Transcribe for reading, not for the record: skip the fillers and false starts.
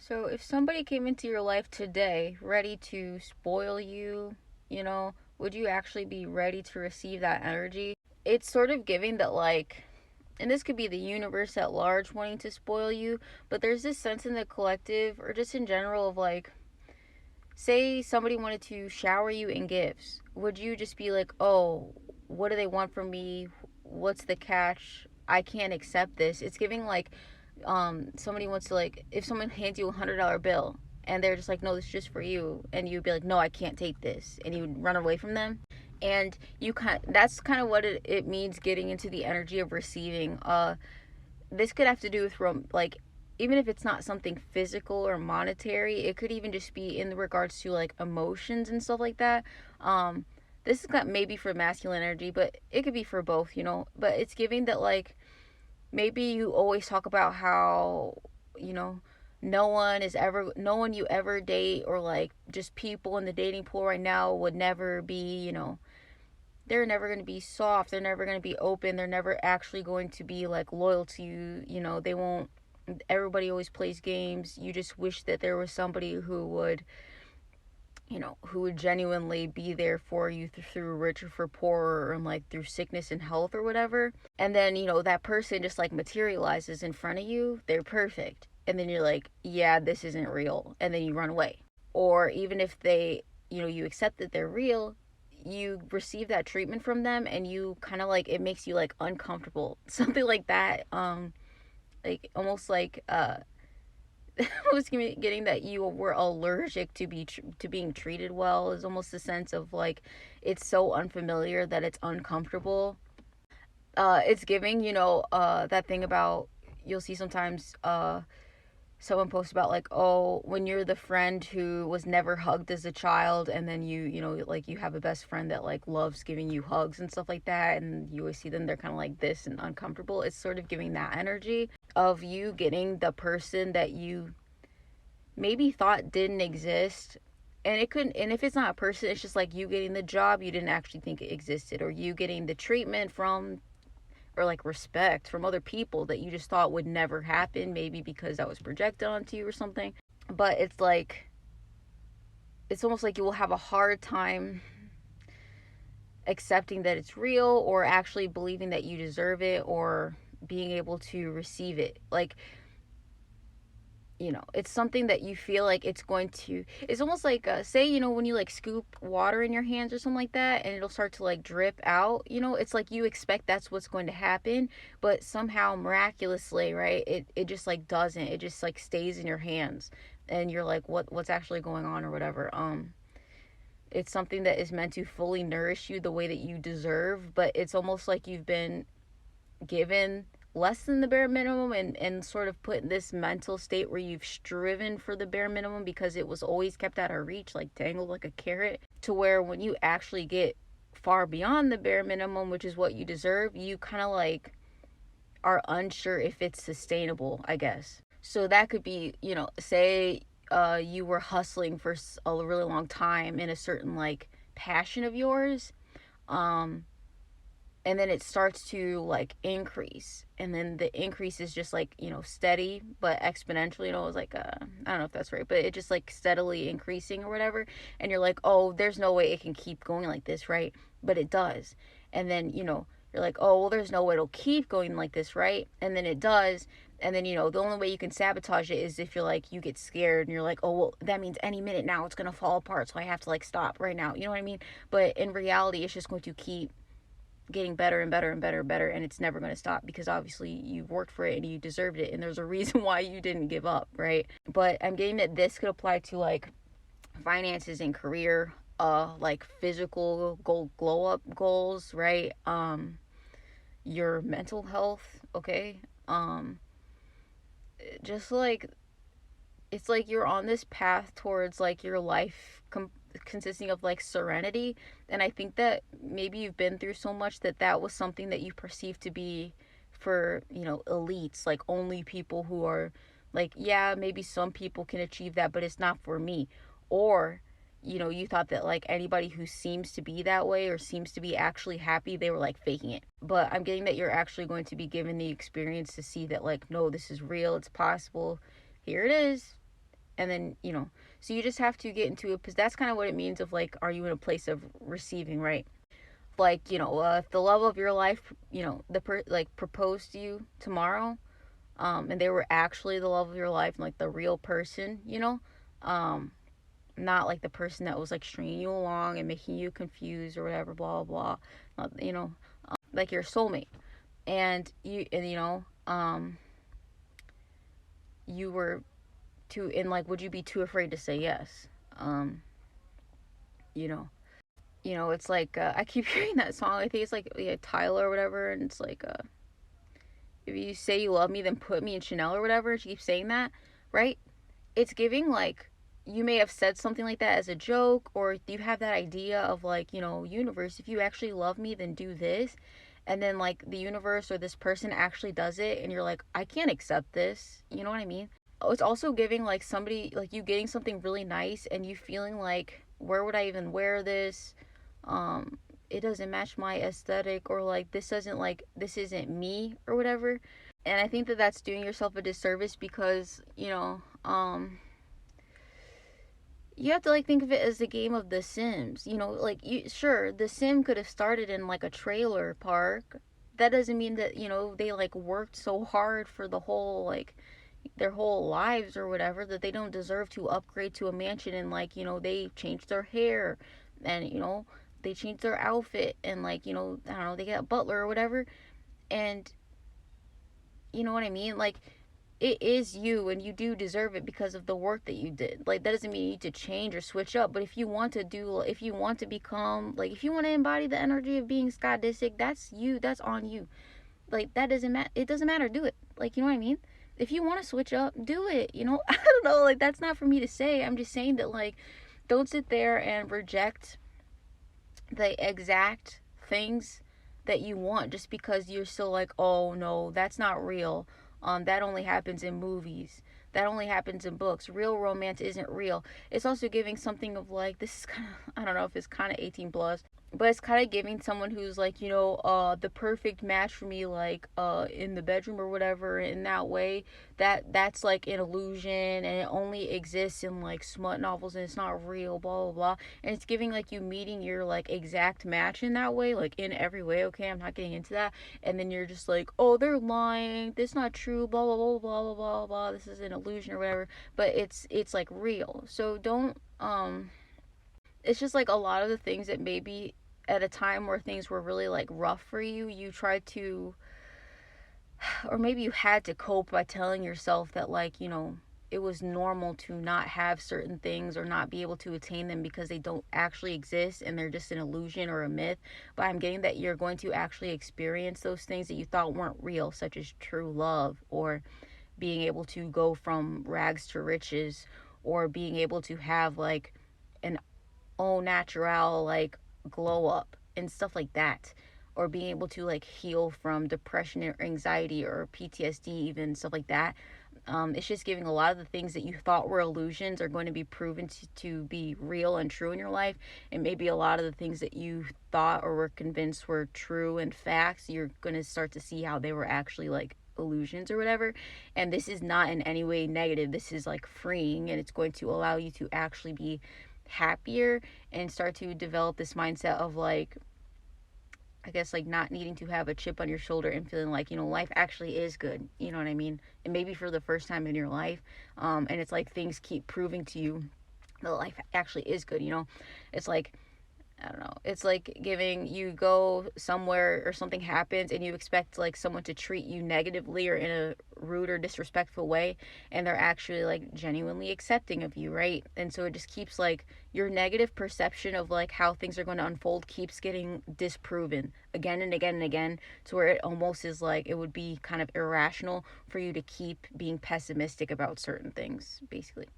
So if somebody came into your life today ready to spoil you, would you actually be ready to receive that energy? It's sort of giving that, like, and this could be the universe at large wanting to spoil you, but there's this sense in the collective or just in general of, like, say somebody wanted to shower you in gifts. Would you just be like, oh, what do they want from me? What's the catch? I can't accept this. It's giving like somebody wants to, like, if someone hands you $100 bill and they're just like, no, this is just for you, and you'd be like, no, I can't take this, and you would run away from them. And that's kind of what it means, getting into the energy of receiving. This could have to do with like, even if it's not something physical or monetary, it could even just be in regards to like emotions and stuff like that. This is got maybe for masculine energy, but it could be for both, but it's giving that, like, maybe you always talk about how, you know no one you ever date, or like just people in the dating pool right now, would never be, they're never going to be soft, they're never going to be open, they're never actually going to be like loyal to you, they won't. Everybody always plays games. You just wish that there was somebody who would, who would genuinely be there for you through rich or for poor, or like through sickness and health or whatever. And then, that person just like materializes in front of you. They're perfect. And then you're like, yeah, this isn't real. And then you run away. Or even if they, you accept that they're real, you receive that treatment from them, and you kind of like, it makes you like uncomfortable. Something like that. Like almost like I was getting that you were allergic to being treated well, is almost a sense of like, it's so unfamiliar that it's uncomfortable. It's giving, that thing about, you'll see sometimes someone posts about like, oh, when you're the friend who was never hugged as a child, and then like you have a best friend that like loves giving you hugs and stuff like that, and you always see them, they're kind of like this and uncomfortable. It's sort of giving that energy of you getting the person that you maybe thought didn't exist. And it couldn't, and if it's not a person, it's just like you getting the job you didn't actually think it existed, or you getting the treatment from, or like respect from other people that you just thought would never happen, maybe because that was projected onto you or something. But it's like, it's almost like you will have a hard time accepting that it's real, or actually believing that you deserve it, or being able to receive it. Like, it's something that you feel like it's almost like, say, when you like scoop water in your hands or something like that, and it'll start to like drip out, it's like you expect that's what's going to happen, but somehow miraculously, right, it just like doesn't. It just like stays in your hands, and you're like, what's actually going on, or whatever. It's something that is meant to fully nourish you the way that you deserve, but it's almost like you've been given less than the bare minimum, and sort of put in this mental state where you've striven for the bare minimum because it was always kept out of reach, like dangled like a carrot, to where when you actually get far beyond the bare minimum, which is what you deserve, you kind of like are unsure if it's sustainable, I guess. So that could be, say you were hustling for a really long time in a certain like passion of yours, um and then it starts to like increase, and then the increase is just like, steady but exponential, it's like, I don't know if that's right, but it just like steadily increasing or whatever, and you're like, oh, there's no way it can keep going like this, right? But it does. And then, you're like, oh, well, there's no way it'll keep going like this, right? And then it does. And then, the only way you can sabotage it is if you're like, you get scared and you're like, oh, well, that means any minute now it's gonna fall apart, so I have to like stop right now, you know what I mean? But in reality, it's just going to keep getting better and better and better and better, and it's never going to stop, because obviously you've worked for it and you deserved it, and there's a reason why you didn't give up, right? But I'm getting that this could apply to like finances and career, like physical glow up goals, right? Your mental health, okay? Just like, it's like you're on this path towards like your life consisting of like serenity, and I think that maybe you've been through so much that was something that you perceive to be for, elites, like only people who are like, yeah, maybe some people can achieve that, but it's not for me. Or, you thought that like anybody who seems to be that way or seems to be actually happy, they were like faking it. But I'm getting that you're actually going to be given the experience to see that, like, no, this is real, it's possible, here it is, And then, so you just have to get into it, because that's kind of what it means of like, are you in a place of receiving, right? Like, if the love of your life, like proposed to you tomorrow, and they were actually the love of your life, like the real person, um, not like the person that was like stringing you along and making you confused or whatever, blah blah blah, like your soulmate, and you were too, and like, would you be too afraid to say yes? Um, you know, it's like, I keep hearing that song. I think it's like, yeah, Tyler or whatever, and it's like, if you say you love me, then put me in Chanel or whatever. She keeps saying that, right? It's giving like, you may have said something like that as a joke, or you have that idea of like, universe, if you actually love me, then do this. And then like the universe or this person actually does it, and you're like, I can't accept this. You know what I mean? Oh, it's also giving like somebody, like you getting something really nice and you feeling like, where would I even wear this? Um, it doesn't match my aesthetic, or like, this isn't me or whatever. And I think that that's doing yourself a disservice, because you have to like think of it as the game of The Sims. Like, you, sure, the Sim could have started in like a trailer park. That doesn't mean that they like worked so hard for the whole, like, their whole lives or whatever, that they don't deserve to upgrade to a mansion, and like, they changed their hair, and they changed their outfit, and like, I don't know, they get a butler or whatever. And you know what I mean? Like, it is you, and you do deserve it because of the work that you did. Like, that doesn't mean you need to change or switch up, but if you want to become, like, if you want to embody the energy of being Scott Disick, that's you, that's on you. Like, that doesn't matter. It doesn't matter. Do it. Like, you know what I mean? If you want to switch up, do it. I don't know. Like, that's not for me to say. I'm just saying that, like, don't sit there and reject the exact things that you want just because you're still like, oh no, that's not real. That only happens in movies. That only happens in books. Real romance isn't real. It's also giving something of like, this is kind of, I don't know if it's kind of 18 plus, but it's kind of giving someone who's like, the perfect match for me, like, in the bedroom or whatever, in that way, that's like an illusion, and it only exists in like smut novels, and it's not real, blah blah blah. And it's giving like you meeting your like exact match in that way, like in every way. Okay, I'm not getting into that. And then you're just like, oh, they're lying, this is not true, blah blah blah blah blah blah blah, this is an illusion or whatever. But it's like real. So don't, it's just like a lot of the things that maybe at a time where things were really like rough for you, you tried to, or maybe you had to cope by telling yourself that, like, it was normal to not have certain things or not be able to attain them because they don't actually exist and they're just an illusion or a myth. But I'm getting that you're going to actually experience those things that you thought weren't real, such as true love, or being able to go from rags to riches, or being able to have like an au natural like glow up and stuff like that, or being able to like heal from depression or anxiety or PTSD, even stuff like that. It's just giving a lot of the things that you thought were illusions are going to be proven to be real and true in your life. And maybe a lot of the things that you thought or were convinced were true and facts, you're going to start to see how they were actually like illusions or whatever. And this is not in any way negative. This is like freeing, and it's going to allow you to actually be happier and start to develop this mindset of like, I guess, like, not needing to have a chip on your shoulder and feeling like, life actually is good. You know what I mean? And maybe for the first time in your life. And it's like things keep proving to you that life actually is good. It's like, I don't know. It's like giving, you go somewhere or something happens and you expect like someone to treat you negatively or in a rude or disrespectful way, and they're actually like genuinely accepting of you, right? And so it just keeps like your negative perception of like how things are going to unfold keeps getting disproven again and again and again, to where it almost is like it would be kind of irrational for you to keep being pessimistic about certain things, basically.